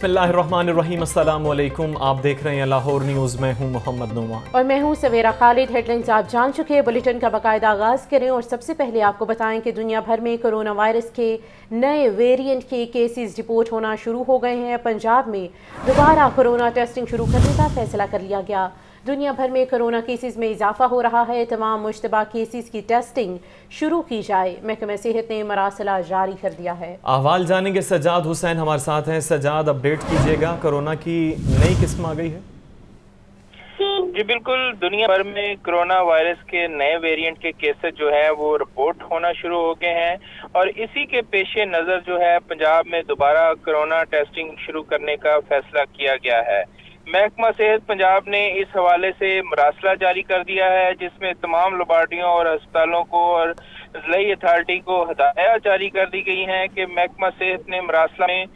बिस्मिल्लाहिर्रहमानिर्रहीम। अस्सलाम वालेकुम। आप देख रहे हैं लाहौर न्यूज़। मैं हूं मोहम्मद नुमान और मैं हूं सवेरा खालिद। हेडलाइंस आप जान चुके हैं, बुलेटिन का बाकायदा आगाज़ करें और सबसे पहले आपको बताएं कि दुनिया भर में कोरोना वायरस के नए वेरिएंट के केसेस रिपोर्ट होना शुरू हो गए हैं। पंजाब में दोबारा कोरोना टेस्टिंग शुरू करने का फैसला कर लिया गया। दुनिया भर में कोरोना केसेस में इजाफा हो रहा है। तमाम मुश्तबा केसेस की टेस्टिंग शुरू की जाए। महकमा सेहत ने मरासला जारी कर दिया है। अहवाल जानेंगे। सज्जाद हुसैन हमारे साथ हैं। सज्जाद, अपडेट कीजिएगा, कोरोना की नई किस्म आ गई है? जी बिल्कुल, दुनिया भर में कोरोना वायरस के नए वेरिएंट के केसेस जो है वो रिपोर्ट होना शुरू हो गए हैं और इसी के पेश नज़र जो है पंजाब में दोबारा कोरोना टेस्टिंग शुरू करने का फैसला किया गया है। महकमा सेहत पंजाब ने इस हवाले से मरासला जारी कर दिया है, जिसमें तमाम लेबॉर्टरियों और अस्पतालों को और ज़िलाई अथॉरिटी को हदायत जारी कर दी गई हैं कि महकमा सेहत ने मरासला में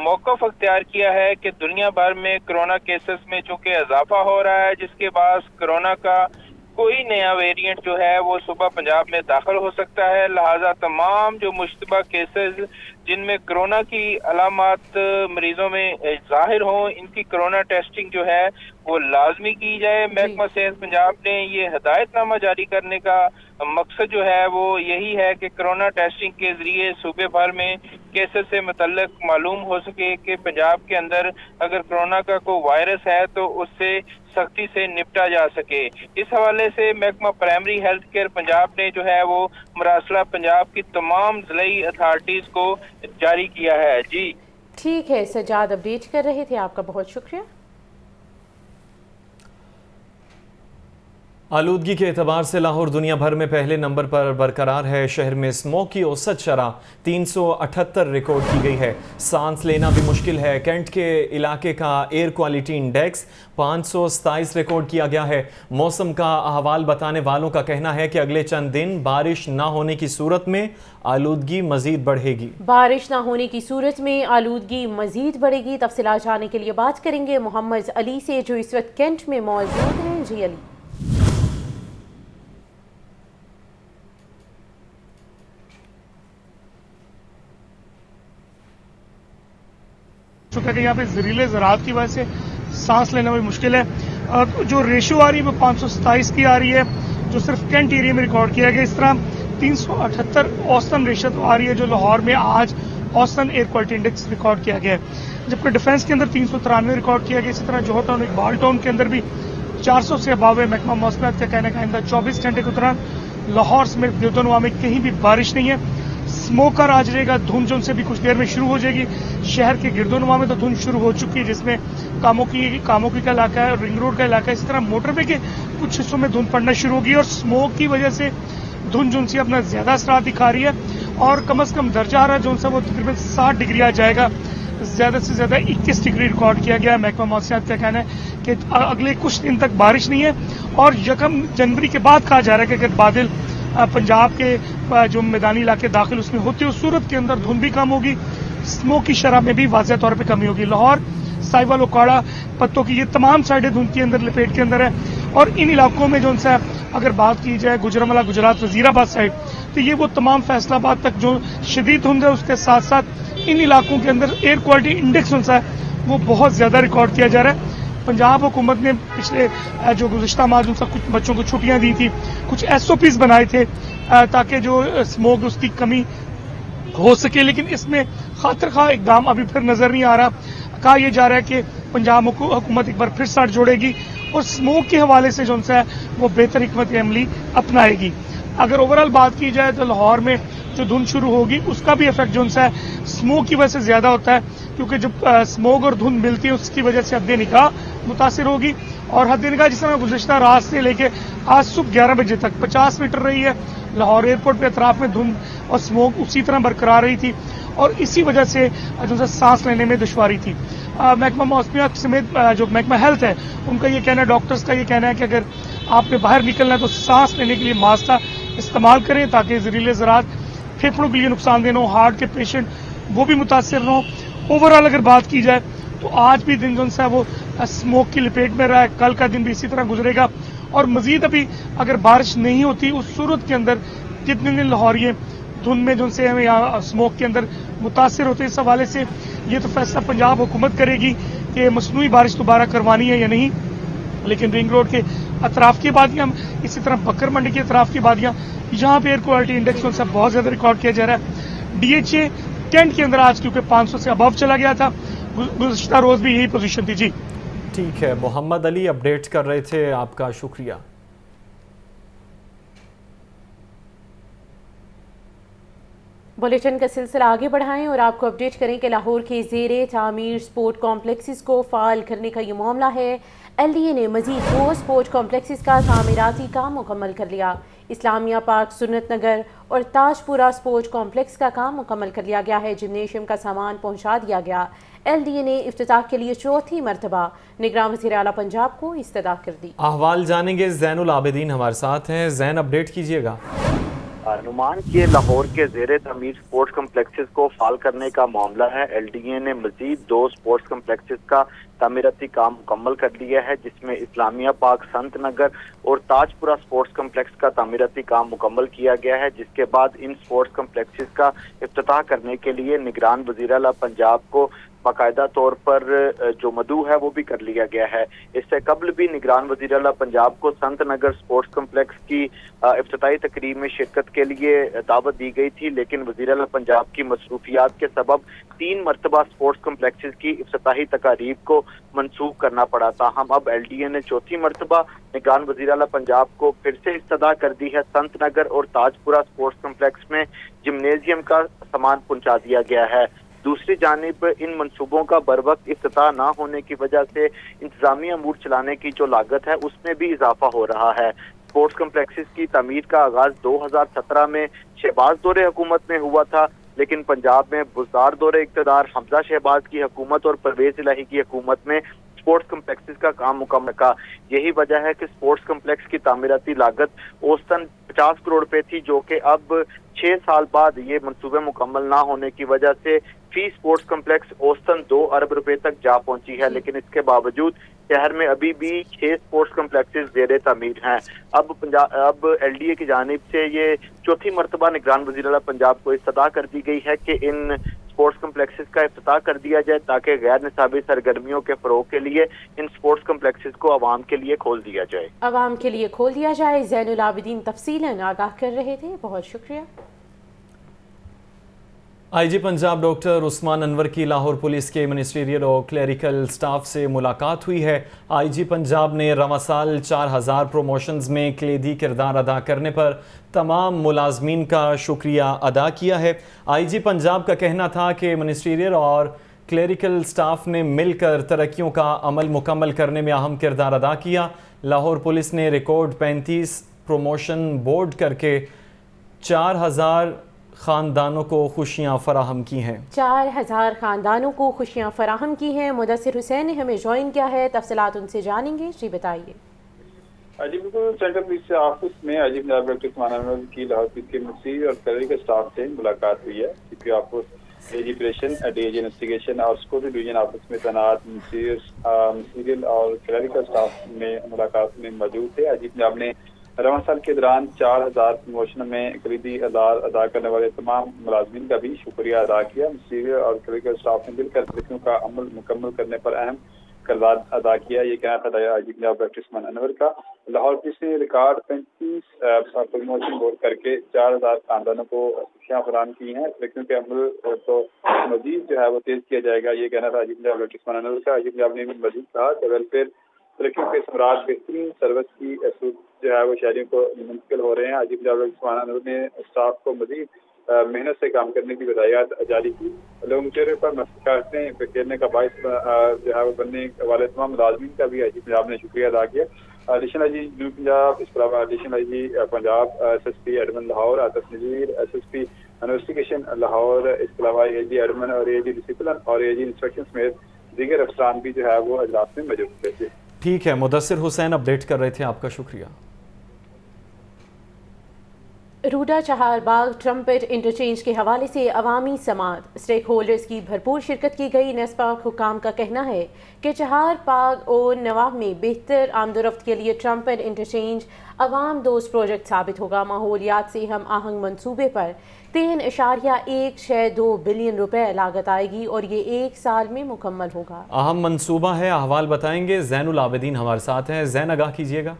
मौक़िफ़ अख्तियार किया है कि दुनिया भर में कोरोना केसेस में चूँकि इजाफा हो रहा है, जिसके बाद कोरोना का कोई नया वेरिएंट जो है वो सुबह पंजाब में दाखिल हो सकता है। लिहाजा तमाम जो मुश्तबा केसेस जिनमें कोरोना की अलामात मरीजों में जाहिर हों, इनकी कोरोना टेस्टिंग जो है वो लाजमी की जाए। महकमा सेहत पंजाब ने ये हदायतनामा जारी करने का मकसद जो है वो यही है कि कोरोना टेस्टिंग के जरिए सूबे भर में केसेस से मुतल्लिक मालूम हो सके कि पंजाब के अंदर अगर कोरोना का कोई वायरस है तो उससे सख्ती से निपटा जा सके। इस हवाले से महकमा प्राइमरी हेल्थ केयर पंजाब ने जो है वो मरासला पंजाब की तमाम ज़िलाई अथॉरिटीज को जारी किया है। जी ठीक है सज्जाद, अपडेट कर रहे थे, आपका बहुत शुक्रिया। आलूदगी के एतबार से लाहौर दुनिया भर में पहले नंबर पर बरकरार है। शहर में स्मोक की औसत शरह 378 रिकॉर्ड की गई है। सांस लेना भी मुश्किल है। कैंट के इलाके का एयर क्वालिटी इंडेक्स 527 रिकॉर्ड किया गया है। मौसम का अहवाल बताने वालों का कहना है कि अगले चंद दिन बारिश ना होने की सूरत में आलूदगी मजीद बढ़ेगी। बारिश ना होने की सूरत में आलूदगी मजीद बढ़ेगी। तफसीलात जानने के लिए बात करेंगे मोहम्मद अली से, जो इस वक्त कैंट में मौजूद हैं। जी अली। चुका कि यहाँ पे जहरीले ज़रात की वजह से सांस लेना भी मुश्किल है। जो रेशो आ रही है वो 527 की आ रही है, जो सिर्फ कैंट एरिया में रिकॉर्ड किया गया। इस तरह 378 औसतन रेशो तो आ रही है, जो लाहौर में आज औसतन एयर क्वालिटी इंडेक्स रिकॉर्ड किया गया है। जबकि डिफेंस के अंदर 393 रिकॉर्ड किया गया। इसी तरह जोहर टाउन इकबाल टाउन के अंदर भी 400 से अबाव है। महकमा मौसमियात का कहना है आइंदा 24 घंटे के दौरान लाहौर समेत गिरदोनवा में कहीं भी बारिश नहीं है। स्मोकर आज रहेगा। धुंध जो उनसे भी कुछ देर में शुरू हो जाएगी। शहर के गिरदोनवा में तो धुंध शुरू हो चुकी है, जिसमें कामोकी का इलाका है और रिंग रोड का इलाका है। इसी तरह मोटरवे के कुछ हिस्सों में धुंध पड़ना शुरू होगी और स्मोक की वजह से धुंध जो उनसे अपना ज्यादा असरात दिखा रही है और कम से कम दर्जा हरारत जो उनसे वो तकरीबन 60 डिग्री आ जाएगा। ज्यादा से ज्यादा 21 डिग्री रिकॉर्ड किया गया है। महकमा मौसमियात का कहना है कि अगले कुछ दिन तक बारिश नहीं है और 1 जनवरी के बाद कहा जा रहा है कि अगर बादल पंजाब के जो मैदानी इलाके दाखिल उसमें होते उस सूरत के अंदर धुंध भी कम होगी, स्मोक की शरह में भी वाज़ेह तौर पे कमी होगी। लाहौर, साहिवाल, ओकाड़ा, पत्तों की ये तमाम साइडें धुंध के अंदर लपेट के अंदर है और इन इलाकों में जो उनसे अगर बात की जाए गुजरांवाला, गुजरात, वजीराबाद साइड, तो ये वो तमाम फैसलाबाद तक जो शदीद धुंध है, उसके साथ साथ इन इलाकों के अंदर एयर क्वालिटी इंडेक्स उनसा है वो बहुत ज्यादा रिकॉर्ड किया जा रहा है। पंजाब हुकूमत ने पिछले जो गुज़िश्ता माह उनसे कुछ बच्चों को छुट्टियां दी थी, कुछ SOPs बनाए थे ताकि जो स्मोक उसकी कमी हो सके, लेकिन इसमें खातिर खा इकदाम अभी फिर नजर नहीं आ रहा। कहा यह जा रहा है कि पंजाब हुकूमत एक बार फिर साथ जोड़ेगी और स्मोक के हवाले से जो उनसे है वो बेहतर हिकमत अमली अपनाएगी। अगर ओवरऑल बात की जाए तो लाहौर में जो धुंध शुरू होगी उसका भी इफेक्ट जो उनसे है स्मोक की वजह से ज्यादा होता है, क्योंकि जब स्मोक और धुंध मिलती है उसकी वजह से हद निगाह मुतासिर होगी और हद निगाह जिस तरह गुज़िश्ता रात से लेके आज सुबह 11 बजे तक 50 मीटर रही है। लाहौर एयरपोर्ट पे अतराफ में धुंध और स्मोक उसी तरह बरकरार रही थी और इसी वजह से जो सांस लेने में दुश्वारी थी। महकमा मौसमियात समेत जो महकमा हेल्थ है उनका ये कहना है, डॉक्टर्स का ये कहना है कि अगर आपने बाहर निकलना है तो सांस लेने के लिए मास्क का इस्तेमाल करें ताकि जहरीले ज़रात फेफड़ों के लिए नुकसानदेह हो, हार्ट के पेशेंट वो भी मुतासर न हो। ओवरऑल अगर बात की जाए तो आज भी दिन जो है वो स्मोक की लपेट में रहा है। कल का दिन भी इसी तरह गुजरेगा और मजीद अभी अगर बारिश नहीं होती उस सूरत के अंदर जितने दिन लाहौरिये धुंध में जो उनसे हमें यहाँ स्मोक के अंदर मुतासर होते हैं। इस हवाले से ये तो फैसला पंजाब हुकूमत करेगी कि मसनूई बारिश दोबारा करवानी है या नहीं। लेकिन रिंग रोड के अतराफ की वादियाँ, इसी तरह बकर मंडी के अतराफ की वादियाँ, यहाँ पे एयर क्वालिटी इंडेक्स उनसे बहुत ज़्यादा रिकॉर्ड किया जा रहा है। DHA कैंट के अंदर आज क्योंकि 500 से अबव चला गया था, गुज़श्ता रोज़ भी यही पोजीशन थी। जी ठीक है, मोहम्मद अली अपडेट कर रहे थे, आपका शुक्रिया। बुलेटिन का सिलसिला आगे बढ़ाएं और आपको अपडेट करें कि लाहौर के ज़ेरे तामीर स्पोर्ट कॉम्प्लेक्सेस को फ़ाल करने का ये मामला है। LDA ने मज़ीद 2 स्पोर्ट कॉम्प्लेक्सेस का तामीराती काम मुकम्मल कर लिया। इस्लामिया पार्क, सुन्नत नगर और ताजपुरा स्पोर्ट कॉम्प्लेक्स का काम मुकम्मल कर लिया गया है। जिमनेशियम का सामान पहुँचा दिया गया। LDA ने इफ्तिताह के लिए चौथी मरतबा निगरान वज़ीर आला पंजाब को इस्तदा कर दी। अहवाल जानेंगे, ज़ैनुल आबिदीन हमारे साथ हैं। ज़ैन, अपडेट कीजिएगा। नुमान के लाहौर के ज़ेरे तमीर स्पोर्ट्स कम्प्लेक्सेस को फाल करने का मामला है। LDA ने मजीद 2 स्पोर्ट्स कम्प्लेक्सेस का तामीराती काम मुकम्मल कर लिया है, जिसमें इस्लामिया पार्क, संत नगर और ताजपुरा स्पोर्ट्स कम्प्लेक्स का तामीराती काम मुकम्मल किया गया है। जिसके बाद इन स्पोर्ट्स कम्प्लेक्सेस का इफ्तिताह करने के लिए निगरान वज़ीर आला पंजाब को बाकायदा तौर पर जो मदऊ है वो भी कर लिया गया है। इससे कबल भी निगरान वज़ीर आला पंजाब को संत नगर स्पोर्ट्स कम्प्लेक्स की इफ्तिताही तकरीब में शिरकत के लिए दावत दी गई थी, लेकिन वज़ीर आला पंजाब की मसरूफियात के सबब 3 मरतबा स्पोर्ट्स कम्प्लेक्सेस की इफ्तिताही तकारीब को मंसूख करना पड़ा था। हम अब LDA ने चौथी मरतबा निगरान वज़ीर आला पंजाब को फिर से इस्तदा कर दी है। संत नगर और ताजपुरा स्पोर्ट्स कम्प्लेक्स में जिमनेजियम का सामान पहुंचा दिया गया है। दूसरी जानिब इन मंसूबों का बर वक्त इफ्तिताह ना होने की वजह से इंतजामी अमूर चलाने की जो लागत है उसमें भी इजाफा हो रहा है। स्पोर्ट्स कम्प्लेक्सेस की तमीर का आगाज 2017 में शहबाज दौरे हुकूमत में हुआ था, लेकिन पंजाब में बुज़दार दौरे इक़्तिदार, हमजा शहबाज की हुकूमत और परवेज़ इलाही की हुकूमत में स्पोर्ट्स कम्प्लेक्सेस का काम मुकम्मल का। यही वजह है कि स्पोर्ट्स कम्प्लेक्स की तामीराती लागत औसतन 50 करोड़ रुपए थी, जो कि अब 6 साल बाद ये मंसूबे मुकम्मल ना होने की वजह से फी स्पोर्ट्स कम्प्लेक्स औसतन 2 अरब रुपए तक जा पहुंची है। लेकिन इसके बावजूद शहर में अभी भी 6 स्पोर्ट्स कम्प्लेक्सेस ज़ेरे तामीर हैं। अब LDA की जानिब से ये चौथी मरतबा निगरान वज़ीर आला पंजाब को इस्तदा कर दी गई है कि इन स्पोर्ट्स कम्प्लेक्सेस का इफ्तिताह कर दिया जाए, ताकि गैर निसाबी सरगर्मियों के फरोग के लिए इन स्पोर्ट्स कम्प्लेक्सेस को आवाम के लिए खोल दिया जाए। आवाम के लिए खोल दिया जाए। ज़ैनुल आबिदीन तफसीलन आगाह कर रहे थे, बहुत शुक्रिया। IG पंजाब डॉक्टर उस्मान अनवर की लाहौर पुलिस के मिनिस्ट्रियल और क्लरिकल स्टाफ से मुलाकात हुई है। IG पंजाब ने रवां साल 4000 प्रमोशंस में कलीदी किरदार अदा करने पर तमाम मुलाजमीन का शुक्रिया अदा किया है। IG पंजाब का कहना था कि मिनिस्ट्रियल और क्लरिकल स्टाफ ने मिलकर तरक्कियों का अमल मुकम्मल करने में अहम किरदार अदा किया। लाहौर पुलिस ने रिकॉर्ड 35 प्रमोशन बोर्ड करके 4000 ख़ानदानों को खुशियाँ फराहम की हैं। 4000 ख़ानदानों को खुशियाँ फराहम की हैं। मुदस्सिर हुसैन ने हमें ज्वाइन किया है, तफसीलात उनसे जानेंगे। जी बताइए। जी बिल्कुल, सेंट्रल पुलिस ऑफिस में IG पंजाब डॉक्टर उस्मान अनवर की लाहौर पुलिस के मिनिस्ट्री और क्लरिकल स्टाफ से मुलाकात हुई है। CP office, AG operation, DIG investigation और स्कोर डिवीजन ऑफिस में तैनात मिनिस्ट्रियल और क्लरिकल स्टाफ में मुलाकात में मौजूद थे। IG पंजाब ने रवां साल के दौरान 4000 प्रमोशन में कलीदी अदा करने वाले तमाम मुलाजमीन का भी शुक्रिया अदा किया। मिनिस्ट्रियल और क्लरिकल स्टाफ ने मिलकर तरक्कियों का अमल मुकम्मल करने पर अहम किरदार अदा किया। ये कहना था IG पंजाब डॉक्टर उस्मान अनवर का। लाहौर पुलिस ने रिकॉर्ड 35 प्रमोशन बोर्ड करके 4000 खानदानों को खुशियाँ फराहम की हैं। तरक्कियों के अमल तो मजीद जो है वो तेज किया जाएगा, ये कहना था IG पंजाब डॉक्टर उस्मान अनवर का। IG पंजाब ने भी मजीद कहा कि वेलफेयर तरक्कियों के समराट बेहतरीन सर्विस की जो है वो शहरियों को मुंतकिल हो रहे हैं। IG पंजाब डॉक्टर उस्मान अनवर ने स्टाफ को मजीद मेहनत से काम करने की हिदायत जारी की। लोग चेहरे पर मस्कुराहटें बिखेरने का बायस जो है वो बनने वाले तमाम मुलाजमीन का भी IG पंजाब ने शुक्रिया अदा किया। एडिशनल IG न्यू पंजाब, इसके अलावा additional IG Punjab, SSP admin Lahore, Atif Nazir, SSP investigation Lahore, इसके अलावा AG एडमन और AG डिसिप्लिन और AG इंस्ट्रक्शन समेत दीगर अफसरान भी जो है वो अजलास में मौजूद थे। ठीक है, मुदस्सिर हुसैन अपडेट कर रहे थे, आपका शुक्रिया। रूडा चहारबाग ट्रम्पेट इंटरचेंज के हवाले से अवामी समात स्टेक होल्डर्स की भरपूर शिरकत की गई। नेस्पाक हुकाम का कहना है कि चहारबाग और नवाब में बेहतर आमदोरफ्त के लिए ट्रम्पेट इंटरचेंज अवाम दोस्त प्रोजेक्ट साबित होगा। माहौलियात से हम आहंग मनसूबे पर 3.162 बिलियन रुपए लागत आएगी और ये 1 साल में मुकम्मल होगा। अहम मंसूबा है, अहवाल बताएंगे ज़ैनुल आबिदीन हमारे साथ हैं। ज़ैन, आगाह कीजिएगा।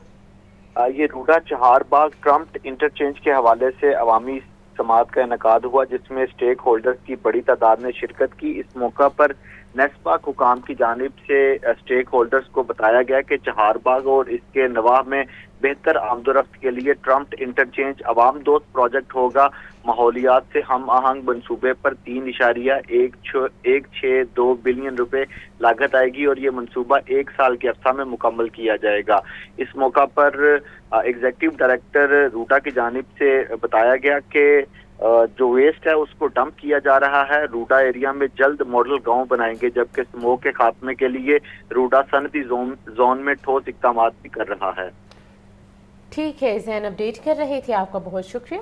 ये रूडा चहारबाग ट्रम्प इंटरचेंज के हवाले से अवामी समात का इनकाद हुआ, जिसमें स्टेक होल्डर्स की बड़ी तादाद ने शिरकत की। इस मौका पर नेस्पाक हुकाम की जानिब से स्टेक होल्डर्स को बताया गया कि चहारबाग और इसके नवाह में बेहतर आमदोरफ्त के लिए ट्रम्प इंटरचेंज अवाम दोस्त प्रोजेक्ट होगा। माहौलियात से हम आहंग मनसूबे पर 3.162 बिलियन रुपए लागत आएगी और ये मनसूबा 1 साल के अरसा में मुकम्मल किया जाएगा। इस मौका पर एग्जीक्यूटिव डायरेक्टर रूडा की जानिब से बताया गया कि जो वेस्ट है उसको डंप किया जा रहा है। रूडा एरिया में जल्द मॉडल गांव बनाएंगे, जबकि स्मोक के खात्मे के लिए रूडा सनती जोन में ठोस इक़दाम भी कर रहा है। ठीक है ज़ैन, अपडेट कर रहे थे, आपका बहुत शुक्रिया।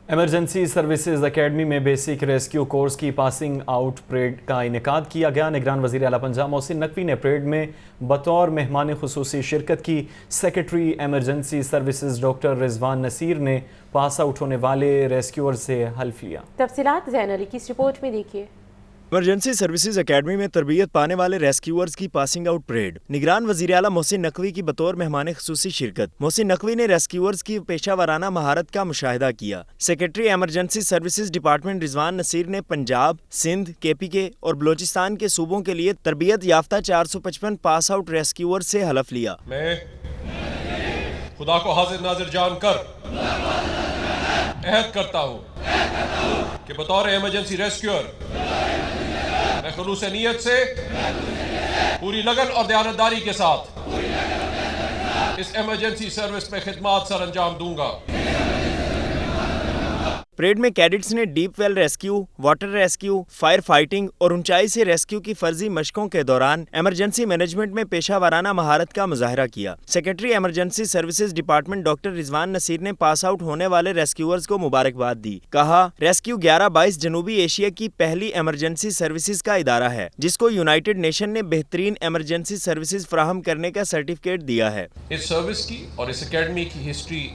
इमरजेंसी सर्विसेज एकेडमी में बेसिक रेस्क्यू कोर्स की पासिंग आउट परेड का इनेकाद किया गया। निगरान वज़ीर आला पंजाब मोहसिन नकवी ने परेड में बतौर मेहमान खुसूसी शिरकत की। Secretary emergency services doctor Rizwan Naseer ने पास आउट होने वाले रेस्क्यूअर से हल्फ लिया। तफसीलात ज़ैन अली की इस रिपोर्ट में देखिए। इमरजेंसी सर्विसेज एकेडमी में तरबियत पाने वाले रेस्क्यूअर्स की पासिंग आउट परेड। निगरान वज़ीर आला मोहसिन नकवी की बतौर मेहमान खुसूसी शिरकत। मोहसिन नकवी ने रेस्क्यूअर्स की पेशा वाराना महारत का मुशाहिदा किया। Secretary emergency services department Rizwan Naseer ने पंजाब, सिंध, KPK और बलोचिस्तान के सूबों के लिए तरबियत याफ्ता 455 पास आउट रेस्क्यूअर्स से हलफ लिया। मैं खुदा को हाजिर नाजिर जानकर अहद करता हूँ कि बतौर इमरजेंसी रेस्क्यूअर मैं खुलूस नीयत से पूरी लगन और दयानतदारी के साथ इस इमरजेंसी सर्विस में खिदमत सर अंजाम दूंगा। परेड में कैडेट्स ने deep well rescue, water rescue, fire fighting और ऊंचाई से रेस्क्यू की फर्जी मशकों के दौरान इमरजेंसी मैनेजमेंट में पेशा वाराना महारत का मुजाहरा किया। Secretary emergency services department doctor Rizwan Naseer ने पास आउट होने वाले रेस्क्यूअर्स को मुबारकबाद दी। कहा, रेस्क्यू 1122 जनूबी एशिया की पहली इमरजेंसी सर्विसेज का इदारा है, जिसको यूनाइटेड नेशन ने बेहतरीन इमरजेंसी सर्विसेज फराहम करने का सर्टिफिकेट दिया है। इस सर्विस की और इस एकेडमी की हिस्ट्री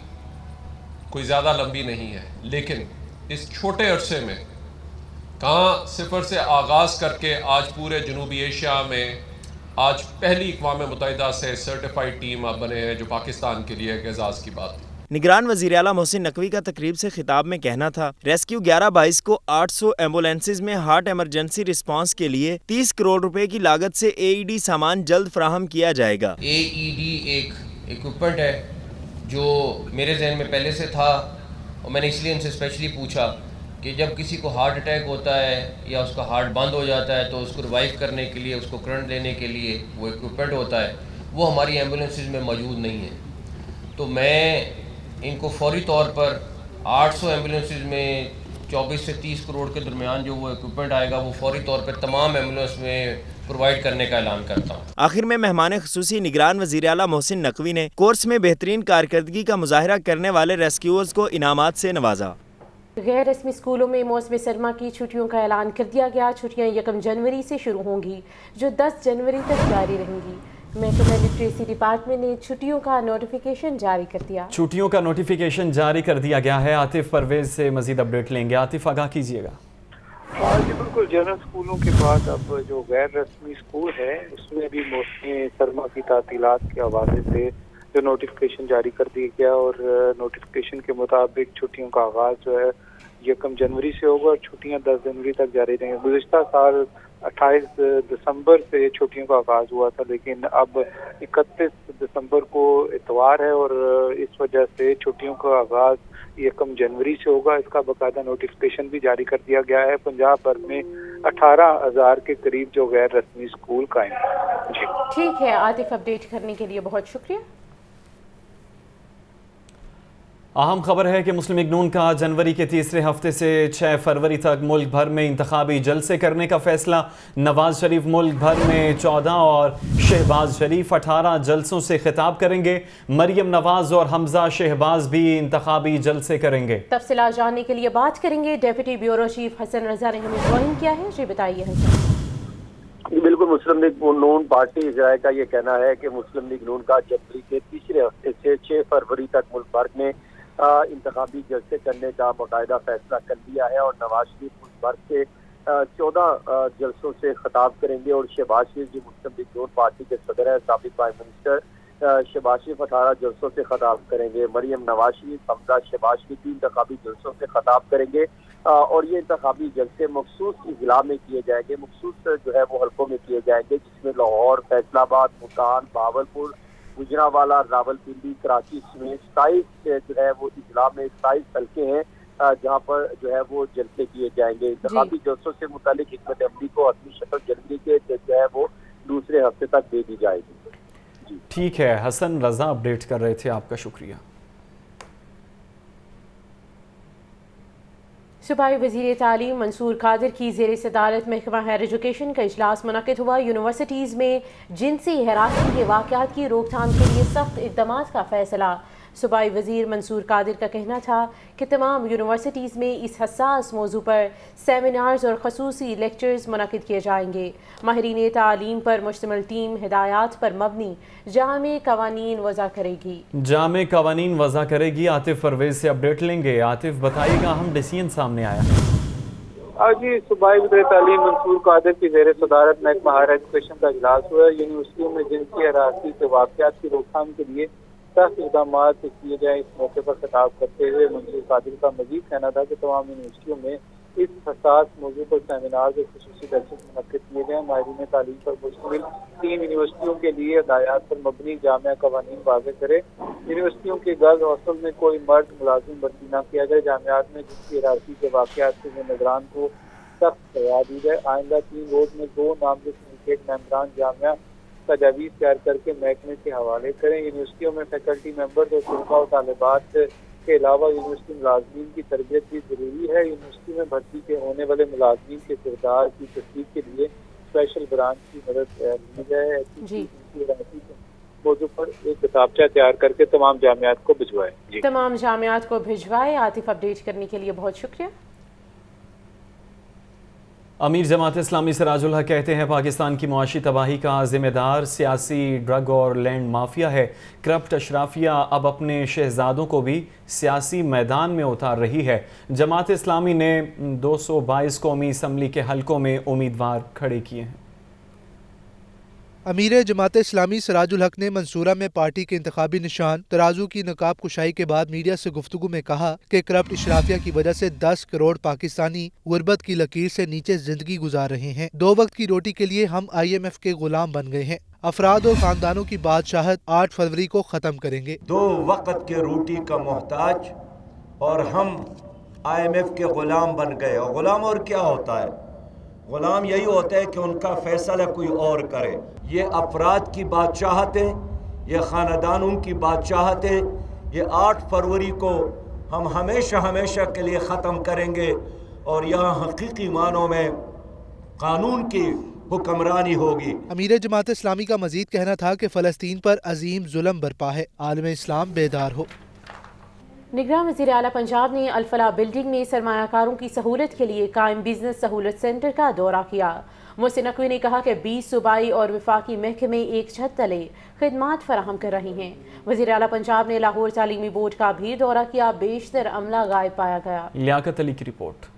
कोई ज़्यादा लंबी नहीं है, लेकिन इस छोटे अरसे में कहाँ सिफर से आगाज़ करके आज पूरे जनूबी एशिया में आज पहली अक़वाम मुत्तहिदा से सर्टिफाइड टीम आप बने हैं, जो पाकिस्तान के लिए एक एजाज़ की बात है। निगरान वज़ीर आला मोहसिन नकवी का तकरीब से खिताब में कहना था, रेस्क्यू 1122 को 800 एम्बुलेंसेज में हार्ट इमरजेंसी रिस्पांस के लिए 30 करोड़ रुपए की लागत से AED सामान जल्द फराहम किया जाएगा। AED एक इक्विपमेंट है जो मेरे जहन में पहले से था और मैंने इसलिए उनसे स्पेशली पूछा कि जब किसी को हार्ट अटैक होता है या उसका हार्ट बंद हो जाता है तो उसको रिवाइव करने के लिए, उसको करंट देने के लिए वो इक्विपमेंट होता है, वो हमारी एम्बुलेंसेज में मौजूद नहीं है। तो मैं इनको फौरी तौर पर 800 एम्बुलेंसेज में 24 से 30 करोड़ के दरमियान जो वो इक्विपमेंट आएगा वो फौरी तौर पर तमाम एम्बुलेंस में प्रोवाइड करने का ऐलान करता हूँ। आखिर में मेहमान खुसूसी निगरान वज़ीर आला मोहसिन नकवी ने कोर्स में बेहतरीन कारकर्दगी का मुजाहरा करने वाले रेस्क्यूअर्स को इनामात से नवाजा। गैर रस्मी स्कूलों में मौसम सरमा की छुट्टियों का ऐलान कर दिया गया। छुट्टियां 1 जनवरी से शुरू होंगी, जो 10 जनवरी तक जारी रहेंगी। महकमा लिटरेसी डिपार्टमेंट ने छुट्टियों का नोटिफिकेशन जारी कर दिया। छुट्टियों का नोटिफिकेशन जारी कर दिया गया है। आतिफ परवेज से मजीद अपडेट लेंगे। आतिफ, आगाह कीजिएगा। जी बिल्कुल, जनरल स्कूलों के बाद अब जो गैर रस्मी स्कूल है उसमें भी मौसमी सरमा की तातीलात के हवाले से जो नोटिफिकेशन जारी कर दिया गया और नोटिफिकेशन के मुताबिक छुट्टियों का आगाज़ जो है 1 जनवरी से होगा और छुट्टियां 10 जनवरी तक जारी रहेंगी। गुज़िश्ता साल 28 दिसंबर से छुट्टियों का आगाज़ हुआ था, लेकिन अब 31 दिसंबर को इतवार है और इस वजह से छुट्टियों का आगाज़ 1 जनवरी से होगा। इसका बाकायदा नोटिफिकेशन भी जारी कर दिया गया है। पंजाब भर में 18,000 के करीब जो गैर रस्मी स्कूल कायम हैं। जी ठीक है आतिफ, अपडेट करने के लिए बहुत शुक्रिया। अहम खबर है कि मुस्लिम लीग नून का जनवरी के तीसरे हफ्ते से 6 फरवरी तक मुल्क भर में इंतखाबी जलसे करने का फैसला। नवाज शरीफ मुल्क भर में 14 और शहबाज शरीफ 18 जलसों से खिताब करेंगे। मरियम नवाज और हमजा शहबाज भी इंतखाबी जलसे करेंगे। तफसीलात जानने के लिए बात करेंगे। Deputy bureau chief Hasan Raza ने हमें ज्वाइन किया है। जी बताइए हसन। बिल्कुल, मुस्लिम लीग नून पार्टी इजराय का ये कहना है कि मुस्लिम लीग नून का जनवरी के तीसरे हफ्ते से 6 फरवरी तक मुल्क भर में انتخابی جلسے کرنے کا باقاعدہ فیصلہ کر لیا ہے اور نواز شریف اس بھر کے 14 جلسوں سے خطاب کریں گے اور شہباز شریف جو مسلم لیگ نون پارٹی کے صدر ہے، سابق پرائم منسٹر شہباز شریف 18 جلسوں سے خطاب کریں گے۔ مریم نواز شریف، حمزہ شہباز شریف بھی انتخابی جلسوں سے خطاب کریں گے اور یہ انتخابی جلسے مخصوص اضلاع میں کیے جائیں گے، مخصوص جو ہے وہ حلقوں میں کیے جائیں گے، جس میں لاہور، فیصل آباد، ملتان، بہاولپور، گجرانوالہ، راولپنڈی، کراچی سمیت 27 جو ہے وہ اضلاع میں 27 حلقے ہیں جہاں پر جو ہے وہ جلسے کیے جائیں گے۔ انتخابی جلسوں سے متعلق حکمت عملی کو حتمی شکل جنوری کے جو ہے وہ دوسرے ہفتے تک دے دی جائے گی۔ ٹھیک ہے، حسن رضا اپڈیٹ کر رہے تھے، آپ کا شکریہ۔ صوبائی وزیر تعلیم منصور قادر کی زیر صدارت محکمہ ہائر ایجوکیشن کا اجلاس منعقد ہوا۔ یونیورسٹیز میں جنسی ہراسانی کے واقعات کی روک تھام کے لیے سخت اقدامات کا فیصلہ۔ صوبائی وزیر منصور قادر کا کہنا تھا کہ تمام یونیورسٹیز میں اس حساس موضوع پر سیمینارز اور خصوصی لیکچرز منعقد کیے جائیں گے۔ ماہرین تعلیم پر مشتمل ٹیم ہدایات پر مبنی جامع قوانین وضع کرے گی۔ عاطف پرویز سے اپڈیٹ لیں گے۔ عاطف بتائیے گا، اہم ڈیسیژن سامنے آیا۔ جی، صوبائی وزیر تعلیم منصور قادر کی زیر صدارت محکمہ ہائر ایجوکیشن کا اجلاس ہوا۔ یونیورسٹیوں میں جنسی ہراسانی کے واقعات کی روک تھام کے لیے سخت اقدامات کیے جائیں۔ اس موقع پر خطاب کرتے ہوئے منصور قادر کا مزید کہنا تھا کہ تمام یونیورسٹیوں میں اس حساس موضوع پر سیمینار اور خصوصی لیکچر منعقد کیے جائیں۔ ماہرین تعلیم پر مشتمل ٹیم یونیورسٹیوں کے لیے ہدایات پر مبنی جامع قوانین واضح کرے۔ یونیورسٹیوں کے گرلز ہاسٹل میں کوئی مرد ملازم بھرتی نہ کیا جائے۔ جامعات میں جنسی ہراسانی کے واقعات کے نگران کو سخت سزا دی جائے۔ آئندہ 3 روز میں 2 نامزد سنڈیکیٹ ممبران جامعہ تجاویز تیار کر کے محکمے کے حوالے کریں۔ یونیورسٹیوں میں فیکلٹی ممبرز اور طلباء و طالبات کے علاوہ یونیورسٹی ملازمین کی تربیت بھی ضروری ہے۔ یونیورسٹی میں بھرتی کے ہونے والے ملازمین کے کردار کی تصدیق کے لیے اسپیشل برانچ کی مدد لی جائے۔ موضوع پر ایک کتابچہ تیار کر کے تمام جامعات کو بھجوائے۔ تمام جامعات کو بھجوائے۔ عاطف اپڈیٹ کرنے کے لیے بہت شکریہ۔ امیر جماعت اسلامی سراج الحق کہتے ہیں پاکستان کی معاشی تباہی کا ذمہ دار سیاسی ڈرگ اور لینڈ مافیا ہے۔ کرپٹ اشرافیہ اب اپنے شہزادوں کو بھی سیاسی میدان میں اتار رہی ہے۔ جماعت اسلامی نے 222 قومی اسمبلی کے حلقوں میں امیدوار کھڑے کیے ہیں۔ امیر جماعت اسلامی سراج الحق نے منصورہ میں پارٹی کے انتخابی نشان ترازو کی نقاب کشائی کے بعد میڈیا سے گفتگو میں کہا کہ کرپٹ اشرافیہ کی وجہ سے 10 کروڑ پاکستانی غربت کی لکیر سے نیچے زندگی گزار رہے ہیں۔ 2 وقت کی روٹی کے لیے ہم IMF کے غلام بن گئے ہیں۔ افراد اور خاندانوں کی بادشاہت 8 فروری کو ختم کریں گے۔ 2 وقت کے روٹی کا محتاج اور ہم IMF کے غلام بن گئے۔ اور غلام اور کیا ہوتا ہے؟ غلام یہی ہوتا ہے کہ ان کا فیصلہ کوئی اور کرے۔ یہ افراد کی بادشاہت ہے، یہ خاندانوں کی بادشاہت ہے۔ یہ 8 فروری کو ہم ہمیشہ کے لیے ختم کریں گے اور یہاں حقیقی معنوں میں قانون کی حکمرانی ہوگی۔ امیر جماعت اسلامی کا مزید کہنا تھا کہ فلسطین پر عظیم ظلم برپا ہے، عالم اسلام بیدار ہو۔ نگراں وزیر اعلیٰ پنجاب نے الفلاح بلڈنگ میں سرمایہ کاروں کی سہولت کے لیے قائم بزنس سہولت سینٹر کا دورہ کیا۔ محسن نقوی نے کہا کہ 20 صوبائی اور وفاقی محکمے ایک چھت تلے خدمات فراہم کر رہے ہیں۔ وزیر اعلیٰ پنجاب نے لاہور تعلیمی بورڈ کا بھی دورہ کیا، بیشتر عملہ غائب پایا گیا۔ لیاقت علی کی رپورٹ۔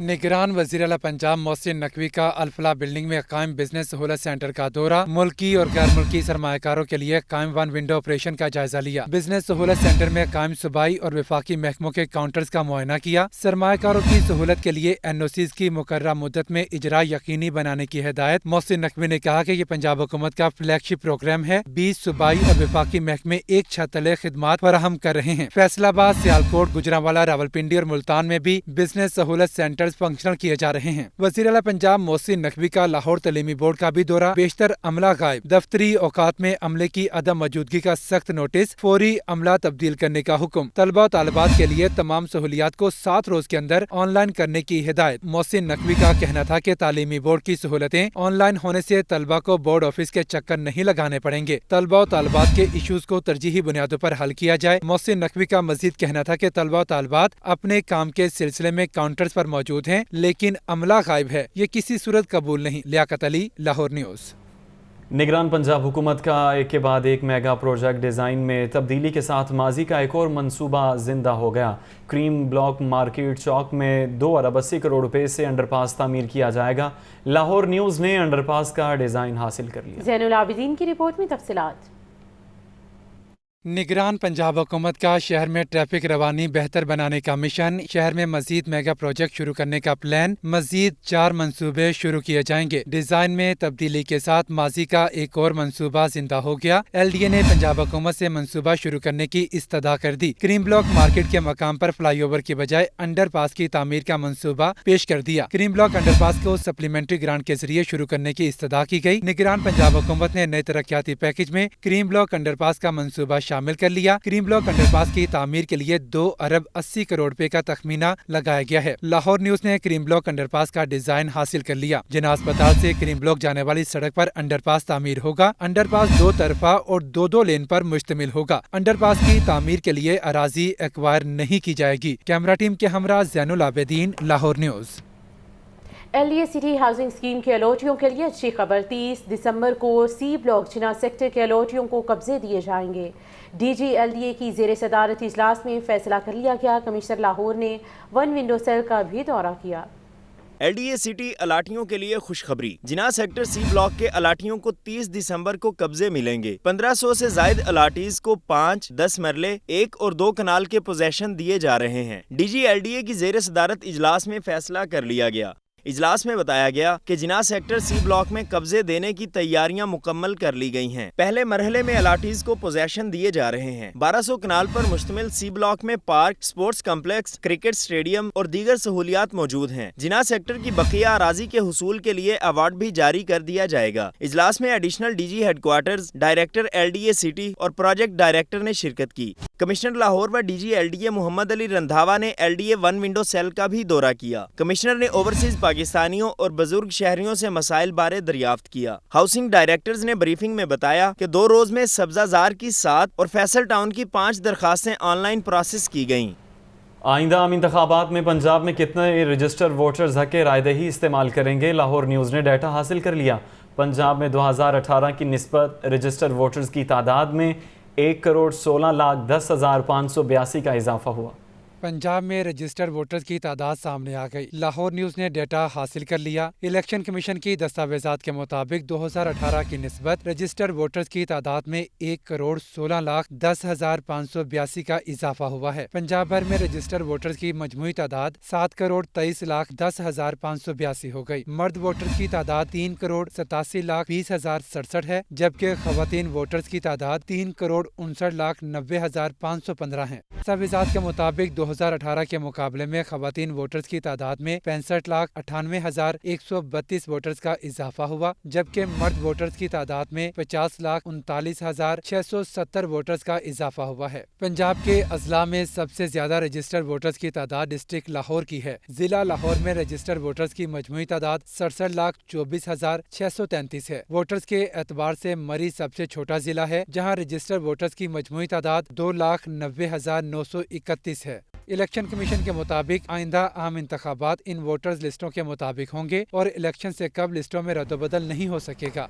نگران وزیر اعلیٰ پنجاب محسن نقوی کا الفلاح بلڈنگ میں قائم بزنس سہولت سینٹر کا دورہ، ملکی اور غیر ملکی سرمایہ کاروں کے لیے قائم 1 ونڈو آپریشن کا جائزہ لیا۔ بزنس سہولت سینٹر میں قائم صوبائی اور وفاقی محکموں کے کاؤنٹرز کا معائنہ کیا۔ سرمایہ کاروں کی سہولت کے لیے NOCs کی مقررہ مدت میں اجرا یقینی بنانے کی ہدایت۔ محسن نقوی نے کہا کہ یہ پنجاب حکومت کا فلیگ شپ پروگرام ہے۔ 20 صوبائی اور وفاقی محکمے ایک چھت تلے خدمات فراہم کر رہے ہیں۔ فیصل آباد، سیالکوٹ، گجرانوالہ، راولپنڈی اور ملتان میں بھی بزنس سہولت سینٹرز فنکشنل کیے جا رہے ہیں۔ وزیر اعلیٰ پنجاب محسن نقوی کا لاہور تعلیمی بورڈ کا بھی دورہ، بیشتر عملہ غائب، دفتری اوقات میں عملے کی عدم موجودگی کا سخت نوٹس، فوری عملہ تبدیل کرنے کا حکم۔ طلبہ و طالبات کے لیے تمام سہولیات کو 7 روز کے اندر آن لائن کرنے کی ہدایت۔ محسن نقوی کا کہنا تھا کہ تعلیمی بورڈ کی سہولتیں آن لائن ہونے سے طلبہ کو بورڈ آفس کے چکر نہیں لگانے پڑیں گے۔ طلبہ و طالبات کے ایشوز کو ترجیحی بنیادوں پر حل کیا جائے۔ محسن نقوی کا مزید کہنا تھا کہ طلبہ و طالبات اپنے کام کے سلسلے میں کاؤنٹرز پر موجود ہیں، لیکن عملہ غائب ہے، یہ کسی صورت قبول نہیں۔ لیاقت علی، لاہور نیوز۔ निगरान पंजाब हुकूमत का एक के बाद एक मेगा प्रोजेक्ट डिज़ाइन में तब्दीली के साथ माजी का एक और मंसूबा जिंदा हो गया। क्रीम ब्लॉक मार्केट चौक में 2 अरब 80 करोड़ रुपए से अंडरपास तामीर किया जाएगा। लाहौर न्यूज़ ने अंडरपास का डिज़ाइन हासिल कर लिया। ज़ैनुल आबिदीन की रिपोर्ट में तफसीलात। निगरान पंजाब हुकूमत का शहर में ट्रैफिक रवानी बेहतर बनाने का मिशन, शहर में मजीद मेगा प्रोजेक्ट शुरू करने का प्लान, मजीद 4 मंसूबे शुरू किए जाएंगे। डिजाइन में तब्दीली के साथ माजी का एक और मंसूबा जिंदा हो गया। LDA ने पंजाब हुकूमत से मंसूबा शुरू करने की इस्तदा कर दी। क्रीम ब्लॉक मार्केट के मकाम पर फ्लाईओवर की बजाय अंडर पास की तामीर का मंसूबा पेश कर दिया। क्रीम ब्लॉक अंडर पास को सप्लीमेंट्री ग्रांट के जरिए शुरू करने की इस्तदा की गई। निगरान पंजाब हुकूमत ने नए तरक्याती पैकेज में क्रीम ब्लॉक अंडर पास का मंसूबा शामिल कर लिया। क्रीम ब्लॉक अंडरपास की तामीर के लिए 2 अरब 80 करोड़ रुपए का तखमीना लगाया गया है। लाहौर न्यूज़ ने क्रीम ब्लॉक अंडरपास का डिजाइन हासिल कर लिया। जिना अस्पताल से क्रीम ब्लॉक जाने वाली सड़क पर अंडरपास तामीर होगा। अंडरपास 2 तरफा और 2 लेन पर मुश्तमिल होगा। अंडरपास की तामीर के लिए अराजी एक्वायर नहीं की जाएगी। कैमरा टीम के हमरा Zainul Abidin, Lahore news. LDA city housing scheme के अलॉटियों के लिए अच्छी खबर। 30 दिसंबर को C ब्लॉक जिना सेक्टर के अलॉटियों को कब्जे दिए जाएंगे। DG LDA की ज़ेर सदारत इजलास में फैसला कर लिया गया। कमिश्नर लाहौर ने 1 विंडो सेल का भी दौरा किया। LDA सिटी अलाटियों के लिए खुशखबरी। जिना सेक्टर C ब्लॉक के अलाटियों को 30 दिसंबर को कब्जे मिलेंगे। 1500 से जायद अलाटीज को 5, 10 मरले, 1 और 2 कनाल के पोजेशन दिए जा रहे हैं। DG LDA की ज़ेर सदारत इजलास में फैसला कर लिया गया। इजलास में बताया गया कि जिना सेक्टर C ब्लॉक में कब्जे देने की तैयारियां मुकम्मल कर ली गई हैं। पहले मरहले में अलाटीज को पोजेशन दिए जा रहे हैं। 1200 कनाल पर मुश्तमिल C ब्लॉक में park, sports complex, cricket stadium और दीगर सहूलियात मौजूद हैं। जिना सेक्टर की बकिया अराजी के हुसूल के लिए अवार्ड भी जारी कर दिया जाएगा। इजलास में additional DG headquarters, director LDA city और प्रोजेक्ट डायरेक्टर ने शिरकत की। कमिश्नर लाहौर व DG LDA मोहम्मद अली रंधावा ने LDA 1 विंडो सेल का भी दौरा किया। कमिश्नर ने ओवरसीज पाकिस्तानियों और बुजुर्ग शहरियों से मसाइल बारे दरियाफ्त किया। हाउसिंग डायरेक्टर्स ने ब्रीफिंग में बताया कि 2 रोज में सब्जाजार की 7 और फैसल टाउन की 5 दरखास्तें ऑनलाइन प्रोसेस की गईं। आइंदा आम इंतखाबात में पंजाब में कितने रजिस्टर वोटर्स हक रायदही इस्तेमाल करेंगे, लाहौर न्यूज़ ने डाटा हासिल कर लिया। पंजाब में 2018 की निस्बत रजिस्टर वोटर्स की तादाद में 1,16,10,582 का इजाफा हुआ। पंजाब में रजिस्टर्ड वोटर्स की तादाद सामने आ गई। लाहौर न्यूज़ ने डेटा हासिल कर लिया। इलेक्शन कमीशन की दस्तावेजात के मुताबिक 2018 की निस्बत रजिस्टर्ड वोटर्स की तादाद में 1,16,10,582 का इजाफा हुआ है। पंजाब भर में रजिस्टर्ड वोटर्स की मजमूई तादाद 7,23,10,582 हो गई। मर्द वोटर्स की तादाद 3,87,20,067 है, जबकि खवातीन वोटर्स की तादाद 3,59,90,515 है। दस्तावेजात के मुताबिक 2018 के मुकाबले में खवातीन वोटर्स की तादाद में 65,98,132 वोटर्स का इजाफा हुआ, जबकि मर्द वोटर्स की तादाद में 50,39,670 वोटर्स का इजाफा हुआ है। पंजाब के अजला में सबसे ज्यादा रजिस्टर्ड वोटर्स की तादाद डिस्ट्रिक्ट लाहौर की है। जिला लाहौर में रजिस्टर्ड वोटर्स की मजमूई तादाद 67,24,633 है। वोटर्स के एतबार से मरी सबसे छोटा जिला है, जहाँ रजिस्टर्ड वोटर्स की मजमूई तादाद 2,90,931 है। इलेक्शन कमीशन के मुताबिक आइंदा आम इंतखाबात इन वोटर्स लिस्टों के मुताबिक होंगे और इलेक्शन से कब लिस्टों में रद्दबदल नहीं हो सकेगा।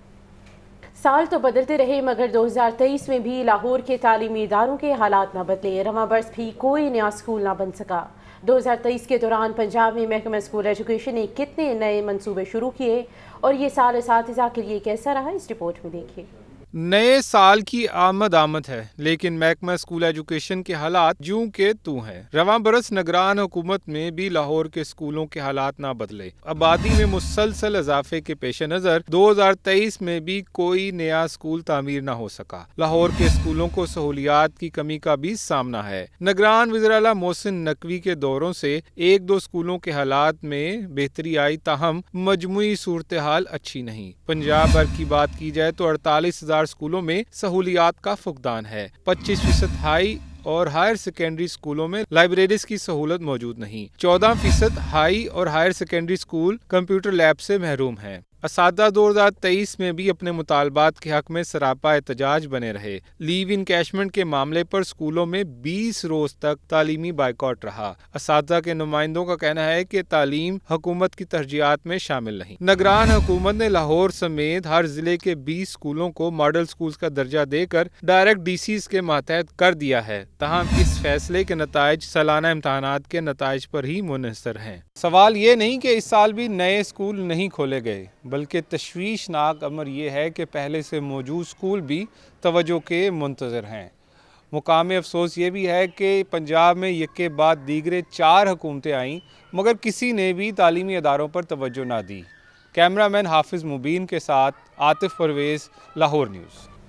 साल तो बदलते रहे, मगर 2023 में भी लाहौर के तालीमी इदारों के हालात न बदले। रवां बरस भी कोई नया स्कूल न बन सका। 2023 के दौरान पंजाब में महकमा स्कूल एजुकेशन ने कितने नए मंसूबे शुरू किए और ये साल असातिज़ा के लिए कैसा रहा, इस रिपोर्ट में देखिए। नए साल की आमद है, लेकिन महकमा स्कूल एजुकेशन के हालात जूं के तू हैं। रवां बरस निगरान हुकूमत में भी लाहौर के स्कूलों के हालात ना बदले। आबादी में मुसलसल इजाफे के पेश नज़र 2023 में भी कोई नया स्कूल तामीर ना हो सका। लाहौर के स्कूलों को सहूलियात की कमी का भी सामना है। निगरान वज़ीर आला मोहसिन नकवी के दौरों से 1-2 स्कूलों के हालात में बेहतरी आई, ताहम मजमूई सूरत हाल अच्छी नहीं। पंजाब भर की बात की जाए तो 48,000 स्कूलों में सहूलियात का फुकदान है। 25% हाई और हायर सेकेंडरी स्कूलों में लाइब्रेरीज की सहूलत मौजूद नहीं। 14% हाई और higher secondary school computer lab से महरूम हैं। اساتذہ 2023 میں بھی اپنے مطالبات کے حق میں سراپا احتجاج بنے رہے۔ لیو انکیشمنٹ کے معاملے پر اسکولوں میں 20 روز تک تعلیمی بائیکاٹ رہا۔ اساتذہ کے نمائندوں کا کہنا ہے کہ تعلیم حکومت کی ترجیحات میں شامل نہیں۔ نگران حکومت نے لاہور سمیت ہر ضلع کے 20 اسکولوں کو ماڈل اسکولز کا درجہ دے کر ڈائریکٹ ڈی سیز کے ماتحت کر دیا ہے، تاہم اس فیصلے کے نتائج سالانہ امتحانات کے نتائج پر ہی منحصر ہیں۔ سوال یہ نہیں کہ اس سال بھی نئے اسکول نہیں کھولے گئے، بلکہ تشویشناک امر یہ ہے کہ پہلے سے موجود اسکول بھی توجہ کے منتظر ہیں۔ مقام افسوس یہ بھی ہے کہ پنجاب میں یکے بعد دیگرے 4 حکومتیں آئیں مگر کسی نے بھی تعلیمی اداروں پر توجہ نہ دی۔ کیمرہ مین حافظ مبین کے ساتھ عاطف پرویز، لاہور نیوز۔